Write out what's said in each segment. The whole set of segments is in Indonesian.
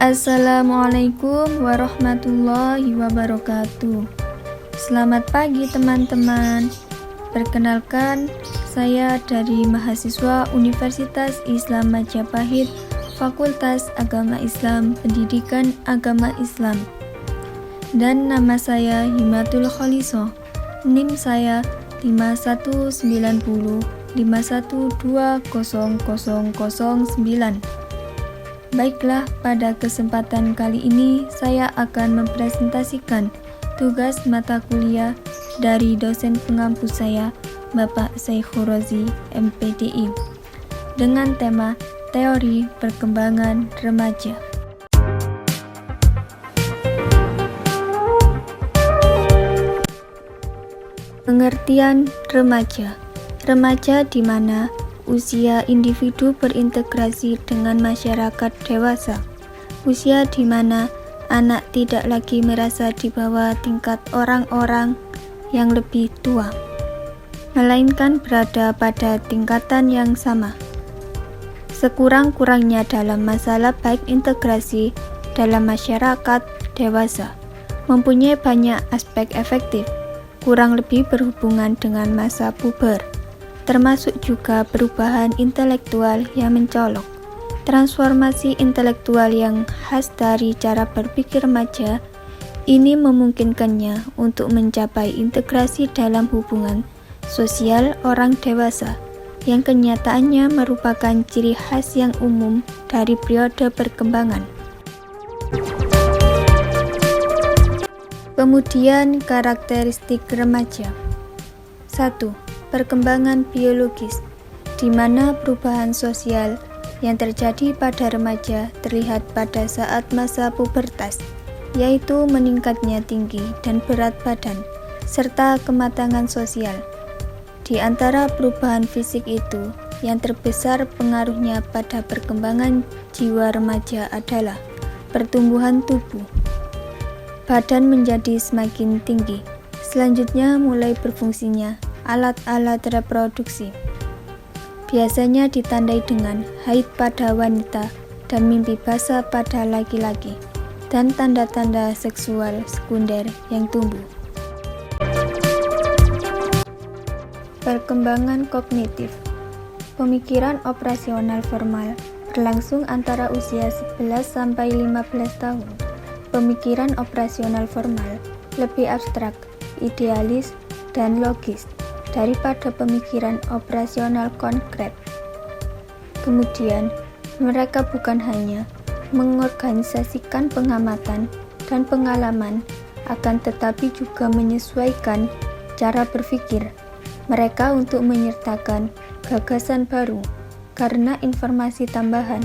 Assalamualaikum warahmatullahi wabarakatuh. Selamat pagi teman-teman. Perkenalkan, saya dari mahasiswa Universitas Islam Majapahit, Fakultas Agama Islam, Pendidikan Agama Islam. Dan nama saya Himatul Kholisoh. NIM saya 519051200009. Baiklah, pada kesempatan kali ini saya akan mempresentasikan tugas mata kuliah dari dosen pengampu saya, Bapak Saikhul Rozi, MPDI, dengan tema Teori Perkembangan Remaja. Pengertian remaja. Remaja di mana usia individu berintegrasi dengan masyarakat dewasa. Usia di mana anak tidak lagi merasa di bawah tingkat orang-orang yang lebih tua, melainkan berada pada tingkatan yang sama. Sekurang-kurangnya dalam masalah baik integrasi dalam masyarakat dewasa, mempunyai banyak aspek efektif, kurang lebih berhubungan dengan masa puber, termasuk juga perubahan intelektual yang mencolok. Transformasi intelektual yang khas dari cara berpikir remaja ini memungkinkannya untuk mencapai integrasi dalam hubungan sosial orang dewasa, yang kenyataannya merupakan ciri khas yang umum dari periode perkembangan. Kemudian karakteristik remaja. 1. Perkembangan biologis, di mana perubahan sosial yang terjadi pada remaja terlihat pada saat masa pubertas, yaitu meningkatnya tinggi dan berat badan, serta kematangan sosial. Di antara perubahan fisik itu, yang terbesar pengaruhnya pada perkembangan jiwa remaja adalah pertumbuhan tubuh. Badan menjadi semakin tinggi. Selanjutnya mulai berfungsinya alat-alat reproduksi. Biasanya ditandai dengan haid pada wanita dan mimpi basah pada laki-laki, dan tanda-tanda seksual sekunder yang tumbuh. Perkembangan kognitif. Pemikiran operasional formal berlangsung antara usia 11 sampai 15 tahun. Pemikiran operasional formal lebih abstrak, idealis, dan logis daripada pemikiran operasional konkret. Kemudian, mereka bukan hanya mengorganisasikan pengamatan dan pengalaman, akan tetapi juga menyesuaikan cara berpikir mereka untuk menyertakan gagasan baru, karena informasi tambahan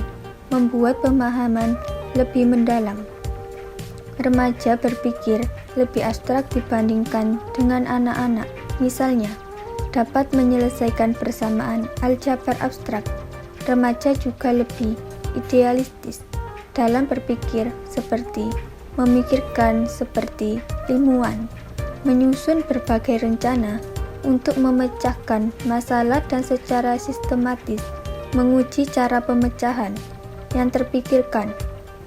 membuat pemahaman lebih mendalam. Remaja berpikir lebih abstrak dibandingkan dengan anak-anak, misalnya dapat menyelesaikan persamaan aljabar abstrak. Remaja juga lebih idealistis dalam berpikir, seperti memikirkan seperti ilmuwan, menyusun berbagai rencana untuk memecahkan masalah dan secara sistematis menguji cara pemecahan yang terpikirkan.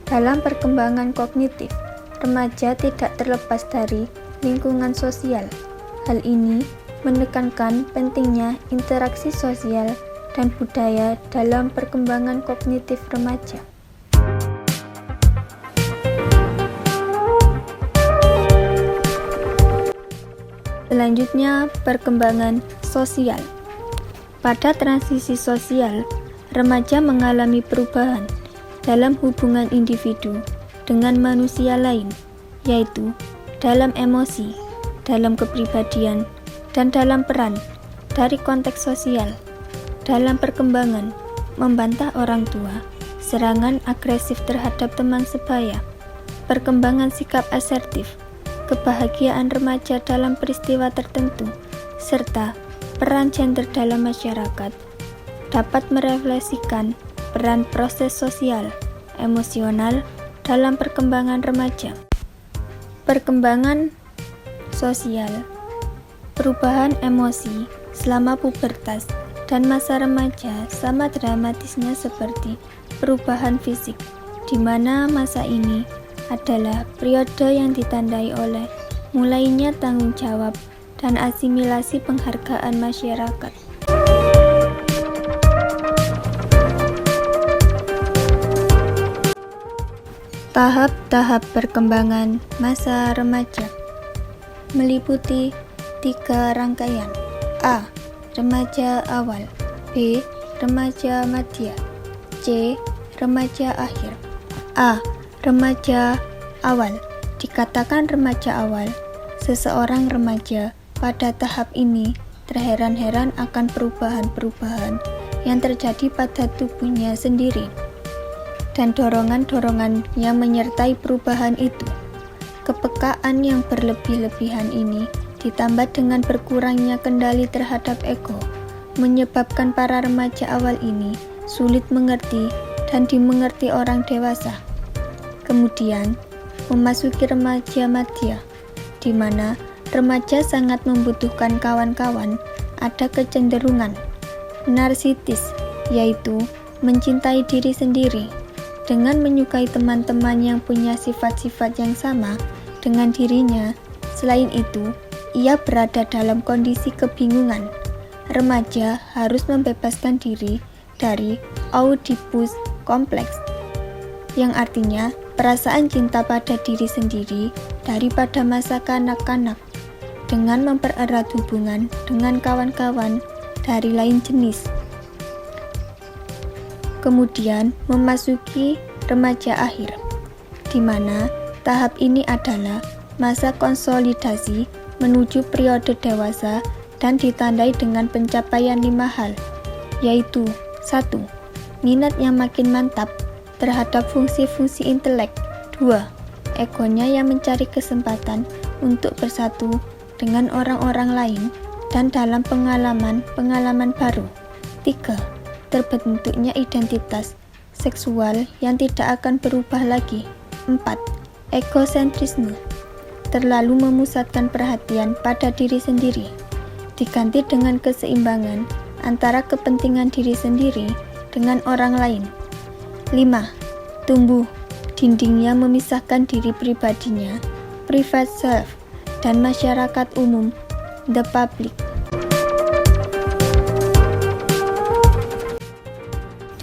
Dalam perkembangan kognitif, remaja tidak terlepas dari lingkungan sosial. Hal ini menekankan pentingnya interaksi sosial dan budaya dalam perkembangan kognitif remaja. Selanjutnya, perkembangan sosial. Pada transisi sosial, remaja mengalami perubahan dalam hubungan individu dengan manusia lain, yaitu dalam emosi, dalam kepribadian, dan dalam peran dari konteks sosial. Dalam perkembangan, membantah orang tua, serangan agresif terhadap teman sebaya, perkembangan sikap asertif, kebahagiaan remaja dalam peristiwa tertentu, serta peran gender dalam masyarakat, dapat merefleksikan peran proses sosial, emosional dalam perkembangan remaja. Perkembangan sosial. Perubahan emosi selama pubertas dan masa remaja sama dramatisnya seperti perubahan fisik. di mana masa ini adalah periode yang ditandai oleh mulainya tanggung jawab dan asimilasi penghargaan masyarakat. Tahap-tahap perkembangan masa remaja meliputi 3 rangkaian. A. Remaja awal. B. Remaja madya. C. Remaja akhir. A. Remaja awal. Dikatakan remaja awal, seseorang remaja pada tahap ini terheran-heran akan perubahan-perubahan yang terjadi pada tubuhnya sendiri dan dorongan-dorongan yang menyertai perubahan itu. Kepekaan yang berlebih-lebihan ini ditambah dengan berkurangnya kendali terhadap ego, menyebabkan para remaja awal ini sulit mengerti dan dimengerti orang dewasa. Kemudian, memasuki remaja madya, di mana remaja sangat membutuhkan kawan-kawan, ada kecenderungan narsisis, yaitu mencintai diri sendiri dengan menyukai teman-teman yang punya sifat-sifat yang sama dengan dirinya. Selain itu, ia berada dalam kondisi kebingungan. Remaja harus membebaskan diri dari Oedipus kompleks, yang artinya perasaan cinta pada diri sendiri daripada masa kanak-kanak, dengan mempererat hubungan dengan kawan-kawan dari lain jenis. Kemudian memasuki remaja akhir, di mana tahap ini adalah masa konsolidasi menuju periode dewasa dan ditandai dengan pencapaian 5 hal, yaitu 1. Minat yang makin mantap terhadap fungsi-fungsi intelek. 2. Egonya yang mencari kesempatan untuk bersatu dengan orang-orang lain dan dalam pengalaman-pengalaman baru. 3. Terbentuknya identitas seksual yang tidak akan berubah lagi. 4. Egosentrisme, terlalu memusatkan perhatian pada diri sendiri, diganti dengan keseimbangan antara kepentingan diri sendiri dengan orang lain. 5. Tumbuh dinding yang memisahkan diri pribadinya, private self, dan masyarakat umum, the public.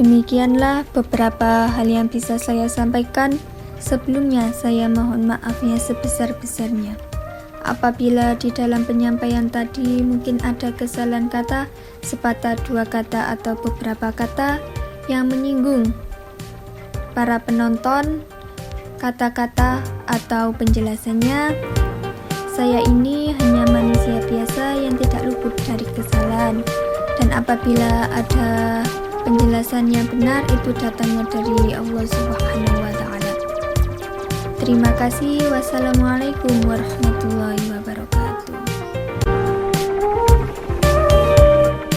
Demikianlah beberapa hal yang bisa saya sampaikan. Sebelumnya saya mohon maaf yang sebesar-besarnya apabila di dalam penyampaian tadi mungkin ada kesalahan kata, sepatah dua kata atau beberapa kata yang menyinggung para penonton, kata-kata atau penjelasannya. Saya ini hanya manusia biasa yang tidak luput dari kesalahan, dan apabila ada penjelasan yang benar itu datangnya dari Allah Subhanahu wa Ta'ala. Terima kasih. Wassalamualaikum warahmatullahi wabarakatuh.